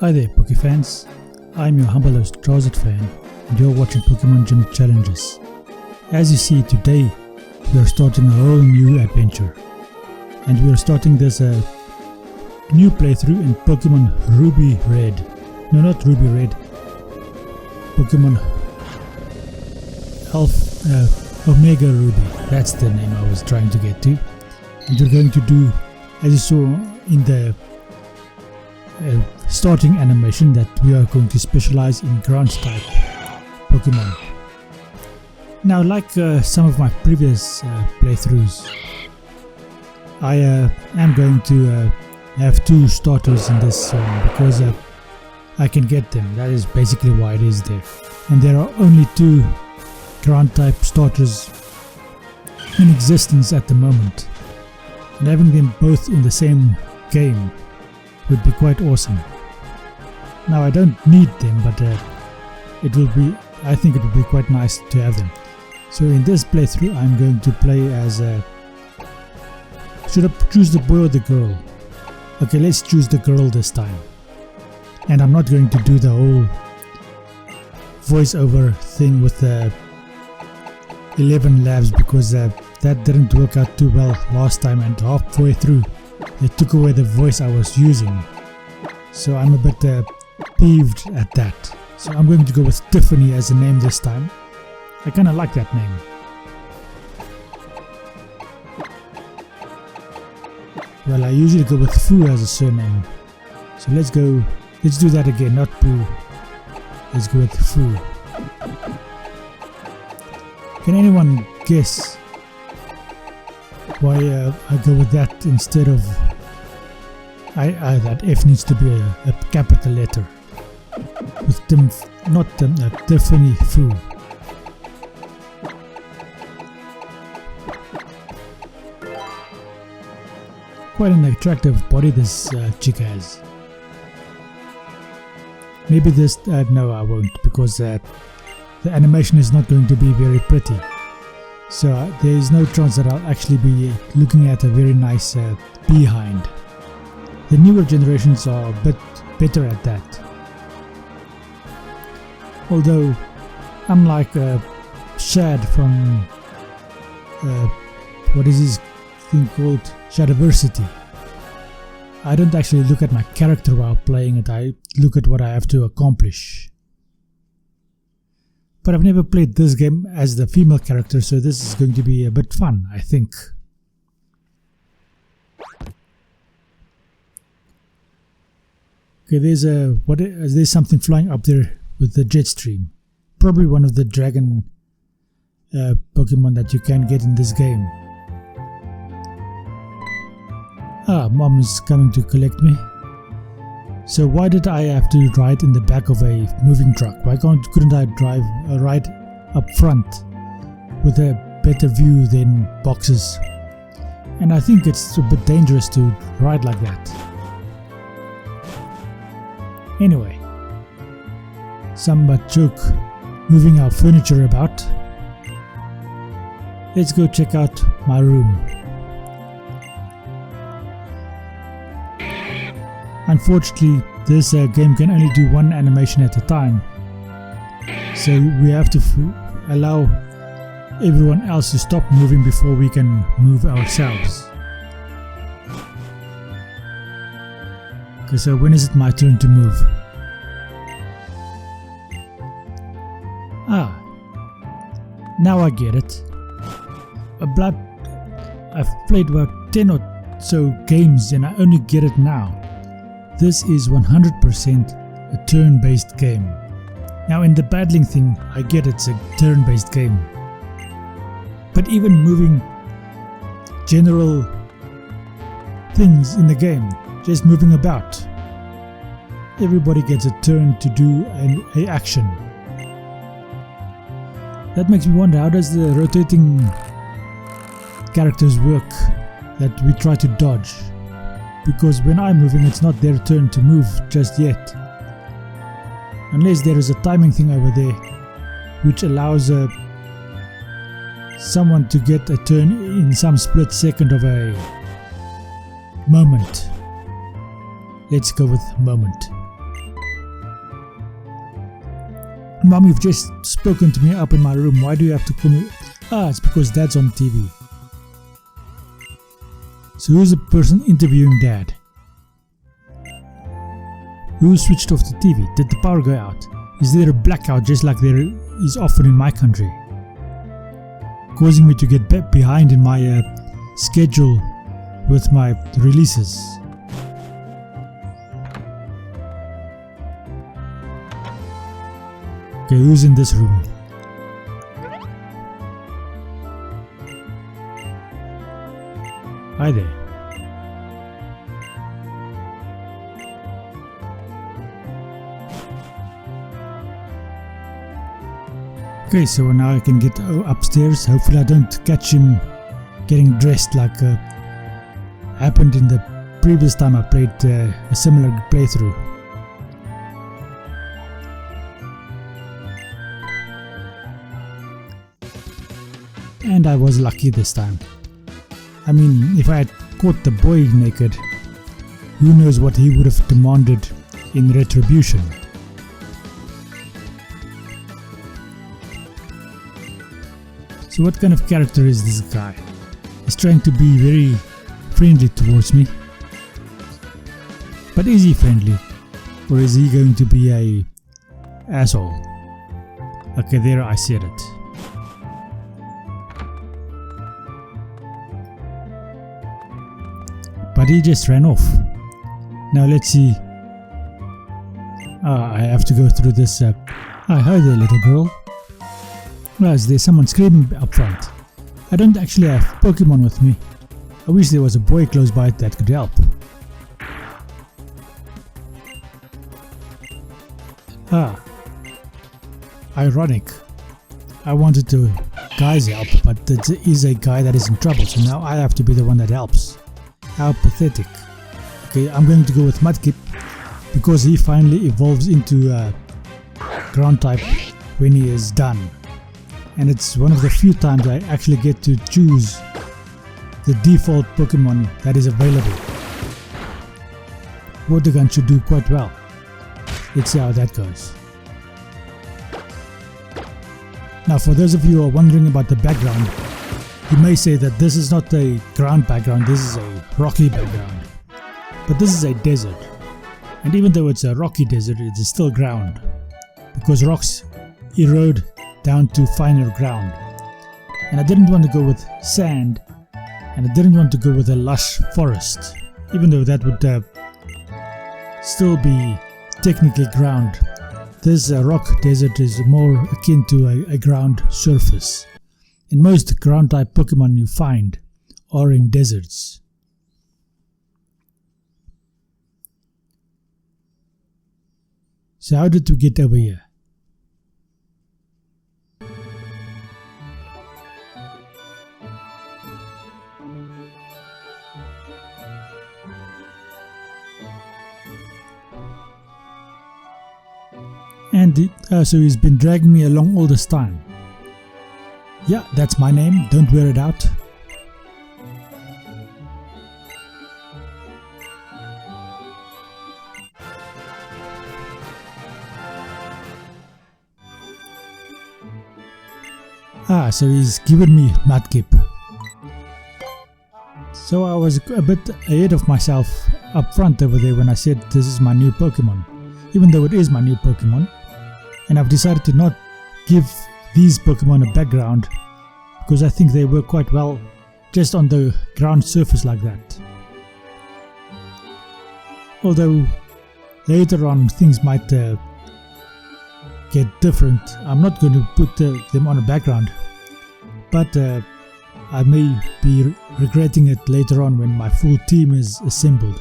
Hi there Poké fans, I'm your humble host Drowsed Fan and you're watching Pokemon Gym Challenges. As you see today, we are starting a whole new adventure and we are starting this new playthrough in Pokemon Ruby Red. No, not Ruby Red, Pokemon Omega Ruby, that's the name I was trying to get to. And we're going to do, as you saw in the starting animation, that we are going to specialize in ground type Pokemon. Now, like some of my previous playthroughs, I am going to have two starters in this because I can get them. That is basically why it is there. And there are only two ground type starters in existence at the moment. And having them both in the same game would be quite awesome. Now I don't need them, but I think it would be quite nice to have them. So in this playthrough I'm going to play as should I choose the boy or the girl? Okay, let's choose the girl this time. And I'm not going to do the whole voiceover thing with the 11 labs because that didn't work out too well last time, and halfway through they took away the voice I was using. So I'm a bit peeved at that. So I'm going to go with Tiffany as a name this time. I kinda like that name. Well, I usually go with Fu as a surname. So let's do that again, not Pooh. Let's go with Fu. Can anyone guess why I go with that instead of that F needs to be a capital letter with Tiffany Fu. Quite an attractive body this chick has. Maybe this, no I won't, because the animation is not going to be very pretty. So there is no chance that I'll actually be looking at a very nice behind. The newer generations are a bit better at that. Although, unlike Shad from what is his thing called, Shadiversity, I don't actually look at my character while playing it, I look at what I have to accomplish. But I've never played this game as the female character, so this is going to be a bit fun, I think. Okay, there's something flying up there with the jet stream. Probably one of the dragon Pokemon that you can get in this game. Ah, Mom is coming to collect me. So why did I have to ride in the back of a moving truck? Why couldn't I ride up front with a better view than boxes? And I think it's a bit dangerous to ride like that. Anyway, some joke moving our furniture about. Let's go check out my room. Unfortunately, this game can only do one animation at a time, so we have to allow everyone else to stop moving before we can move ourselves. Okay, so when is it my turn to move? Ah, now I get it. I've played about 10 or so games and I only get it now. This is 100% a turn-based game. Now in the battling thing, I get it's a turn-based game. But even moving general things in the game, just moving about, everybody gets a turn to do an action. That makes me wonder, how does the rotating characters work that we try to dodge? Because when I'm moving, it's not their turn to move just yet. Unless there is a timing thing over there which allows someone to get a turn in some split second of a moment. Let's go with moment. Mom, you've just spoken to me up in my room. Why do you have to call me? Ah, it's because Dad's on TV. So who's the person interviewing Dad? Who switched off the TV? Did the power go out? Is there a blackout just like there is often in my country? Causing me to get behind in my schedule with my releases. Okay, who's in this room? Hi there. Okay, so now I can get upstairs. Hopefully I don't catch him getting dressed like happened in the previous time I played a similar playthrough. And I was lucky this time. I mean, if I had caught the boy naked, who knows what he would have demanded in retribution. So what kind of character is this guy? He's trying to be very friendly towards me. But is he friendly? Or is he going to be a asshole? Okay, there I said it. But he just ran off. Now let's see. I have to go through this. Hi there, little girl. Well, is there someone screaming up front? I don't actually have Pokemon with me. I wish there was a boy close by that could help. Ironic. I wanted to guys help, but there is a guy that is in trouble, so now I have to be the one that helps. How pathetic. Okay, I'm going to go with Mudkip because he finally evolves into ground type when he is done. And it's one of the few times I actually get to choose the default Pokemon that is available. Water Gun should do quite well. Let's see how that goes. Now for those of you who are wondering about the background, you may say that this is not a ground background, this is a rocky background. But this is a desert. And even though it's a rocky desert, it is still ground. Because rocks erode down to finer ground. And I didn't want to go with sand, and I didn't want to go with a lush forest, even though that would still be technically ground. This rock desert is more akin to a ground surface. And most ground type Pokemon you find are in deserts. So how did we get over here? And so he's been dragging me along all this time. Yeah, that's my name, don't wear it out. So he's given me Mudkip. So I was a bit ahead of myself up front over there when I said this is my new Pokemon. Even though it is my new Pokemon. And I've decided to not give these Pokemon a background because I think they work quite well just on the ground surface like that. Although later on things might get different. I'm not going to put them on a background, but I may be regretting it later on when my full team is assembled.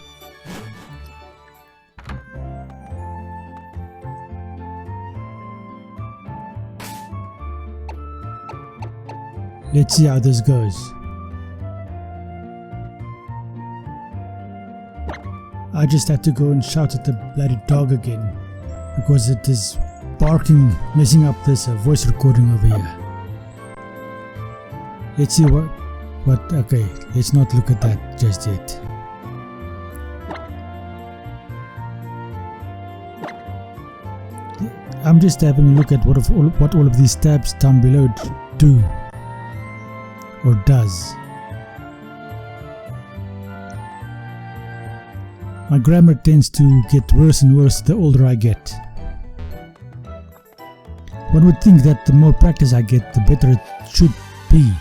Let's see how this goes. I just had to go and shout at the bloody dog again because it is barking, messing up this voice recording over here. Let's see what. Okay, let's not look at that just yet. I'm just having a look at what all of these tabs down below do or does. My grammar tends to get worse and worse the older I get. One would think that the more practice I get, the better it should be.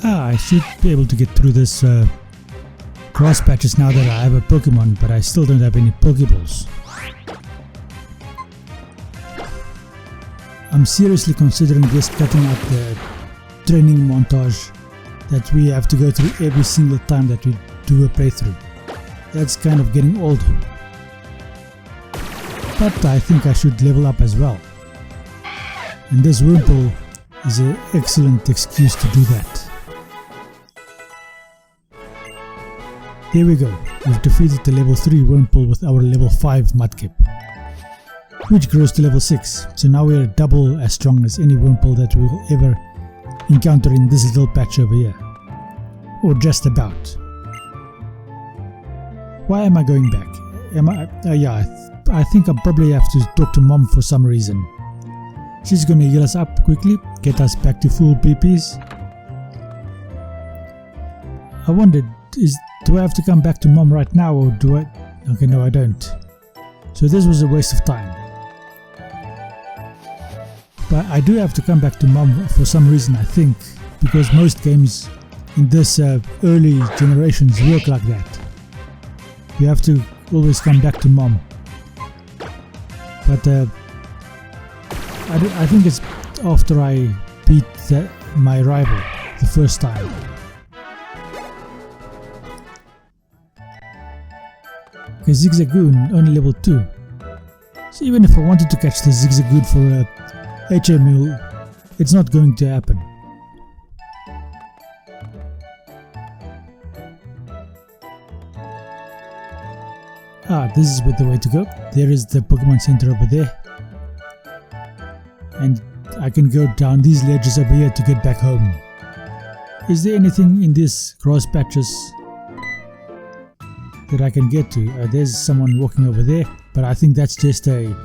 I should be able to get through this grass patches now that I have a Pokemon, but I still don't have any Pokeballs. I'm seriously considering just cutting out the training montage that we have to go through every single time that we do a playthrough. That's kind of getting old. But I think I should level up as well. And this Wurmple is an excellent excuse to do that. There we go. We've defeated the level 3 Wurmple with our level 5 Mudkip, which grows to level 6. So now we're double as strong as any Wurmple that we'll ever encounter in this little patch over here. Or just about. Why am I going back? I think I probably have to talk to Mom for some reason. She's gonna heal us up quickly, get us back to full PPs. I wondered, do I have to come back to Mom right now, or do I? Okay, no I don't. So this was a waste of time. But I do have to come back to Mom for some reason, I think, because most games in this early generations work like that. You have to always come back to Mom. But I think it's after I beat my rival the first time. Okay, Zigzagoon, only level 2. So even if I wanted to catch the Zigzagoon for a HA meal, it's not going to happen. This is the way to go. There is the Pokemon Center over there. And I can go down these ledges over here to get back home. Is there anything in these grass patches that I can get to? There's someone walking over there, but I think that's just a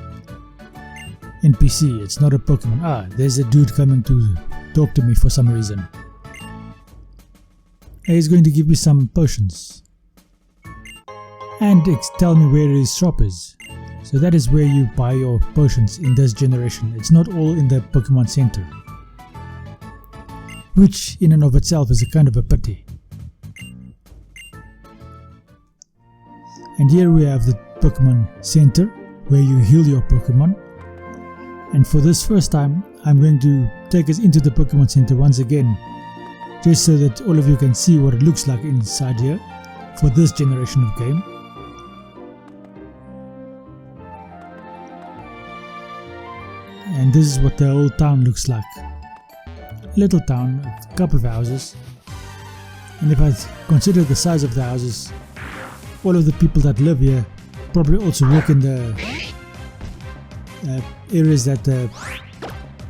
NPC, it's not a Pokemon. There's a dude coming to talk to me for some reason. He's going to give me some potions. And tell me where his shop is. So that is where you buy your potions in this generation. It's not all in the Pokemon Center. Which in and of itself is a kind of a pity. And here we have the Pokemon Center where you heal your Pokemon. And for this first time I'm going to take us into the Pokemon Center once again, just so that all of you can see what it looks like inside here for this generation of game. And this is what the old town looks like. Little town, a couple of houses. And if I consider the size of the houses, all of the people that live here probably also work in the areas that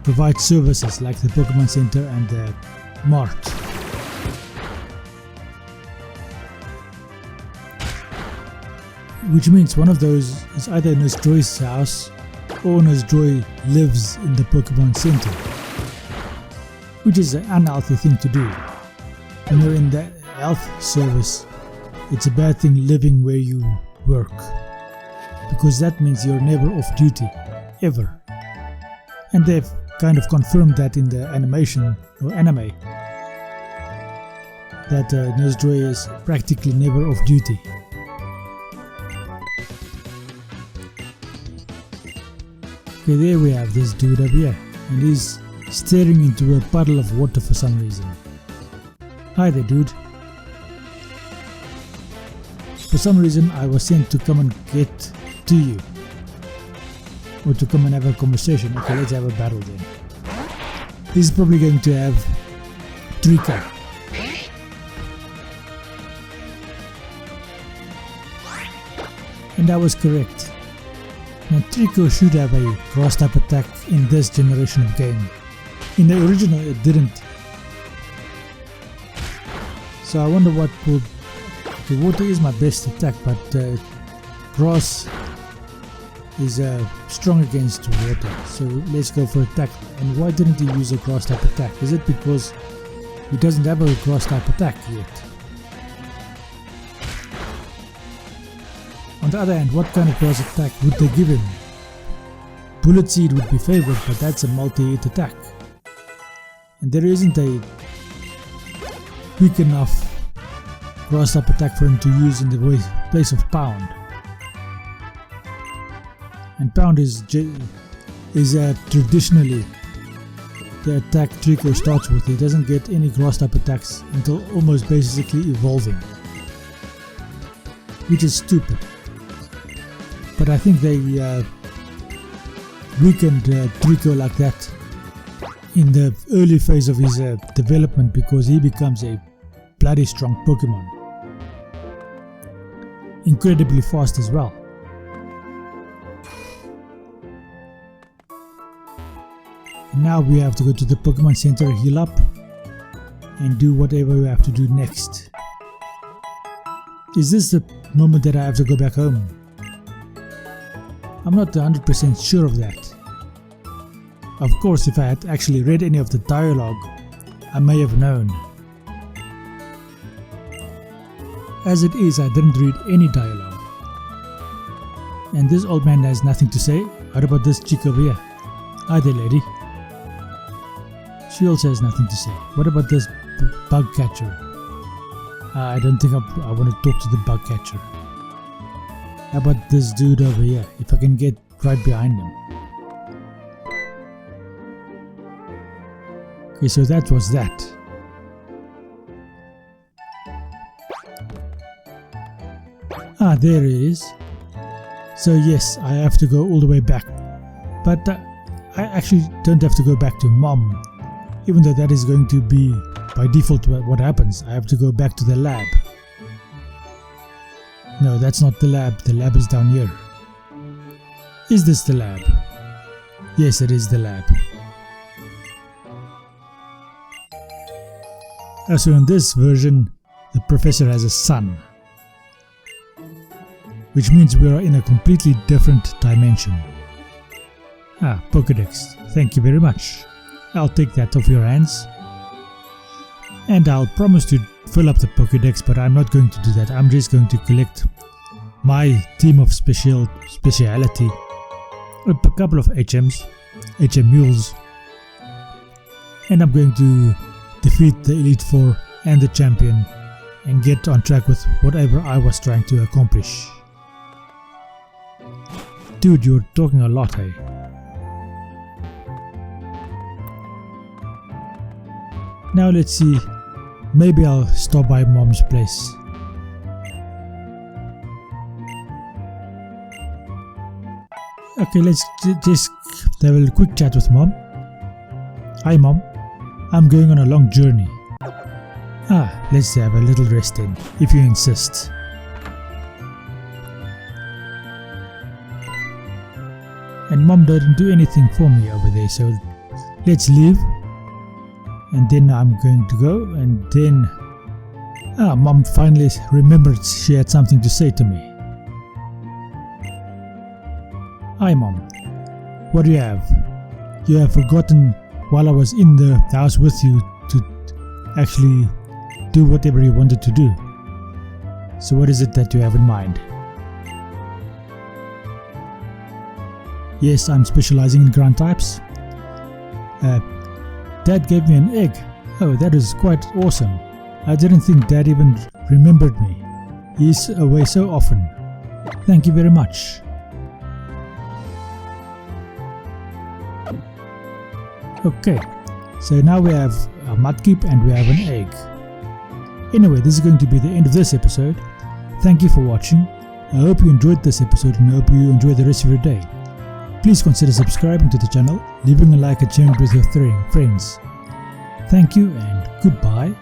provide services like the Pokemon Center and the Mart. Which means one of those is either Nurse Joy's house or Nurse Joy lives in the Pokemon Center, which is an unhealthy thing to do. When you're in the health service, it's a bad thing living where you work, because that means you're never off duty, ever. And they've kind of confirmed that in the animation or anime, that Nurse Joy is practically never off duty. Okay, there we have this dude up here, and he's staring into a puddle of water for some reason. Hi there, dude. For some reason I was sent to come and get to you, or to come and have a conversation. Okay, let's have a battle then. He's probably going to have Trico. And I was correct. Now Trico should have a grass type attack in this generation of game. In the original it didn't. So I wonder what would... The water is my best attack, but grass is strong against water, so let's go for attack. And why didn't he use a grass type attack? Is it because he doesn't have a grass type attack yet? On the other hand, what kind of grass attack would they give him? Bullet Seed would be favored, but that's a multi-hit attack. And there isn't a weak enough grass type attack for him to use in the place of Pound. And Pound is traditionally the attack Trico starts with. He doesn't get any grass type attacks until almost basically evolving, which is stupid. But I think they weakened Trico like that in the early phase of his development, because he becomes a bloody strong Pokemon. Incredibly fast as well. And now we have to go to the Pokemon Center, heal up, and do whatever we have to do next. Is this the moment that I have to go back home? I'm not 100% sure of that. Of course, if I had actually read any of the dialogue, I may have known. As it is, I didn't read any dialogue. And this old man has nothing to say. What about this chick over here? Hi there, lady. She also has nothing to say. What about this bug catcher? I don't think I want to talk to the bug catcher. How about this dude over here, if I can get right behind him? Okay, so that was that. Ah, there it is. So yes, I have to go all the way back. But I actually don't have to go back to Mom. Even though that is going to be by default what happens. I have to go back to the lab. No, that's not the lab. The lab is down here. Is this the lab? Yes, it is the lab. So in this version, the professor has a son, which means we are in a completely different dimension. Ah, Pokédex. Thank you very much. I'll take that off your hands. And I'll promise to fill up the Pokédex, but I'm not going to do that. I'm just going to collect my team of speciality, a couple of HM mules, and I'm going to defeat the Elite Four and the champion and get on track with whatever I was trying to accomplish. Dude, you're talking a lot, hey? Now let's see, maybe I'll stop by Mom's place. Okay, let's just have a quick chat with Mom. Hi Mom, I'm going on a long journey. Ah, let's have a little rest then, if you insist. And Mom didn't do anything for me over there, so let's leave. And then I'm going to go, and then Mom finally remembered she had something to say to me. Hi Mom, what do you have? You have forgotten while I was in the house with you to actually do whatever you wanted to do. So what is it that you have in mind? Yes, I'm specializing in ground types. Dad gave me an egg. Oh, that is quite awesome. I didn't think Dad even remembered me. He's away so often. Thank you very much. Okay, so now we have a mudkip and we have an egg. Anyway, this is going to be the end of this episode. Thank you for watching. I hope you enjoyed this episode and I hope you enjoy the rest of your day. Please consider subscribing to the channel, leaving a like and sharing with your friends. Thank you and goodbye.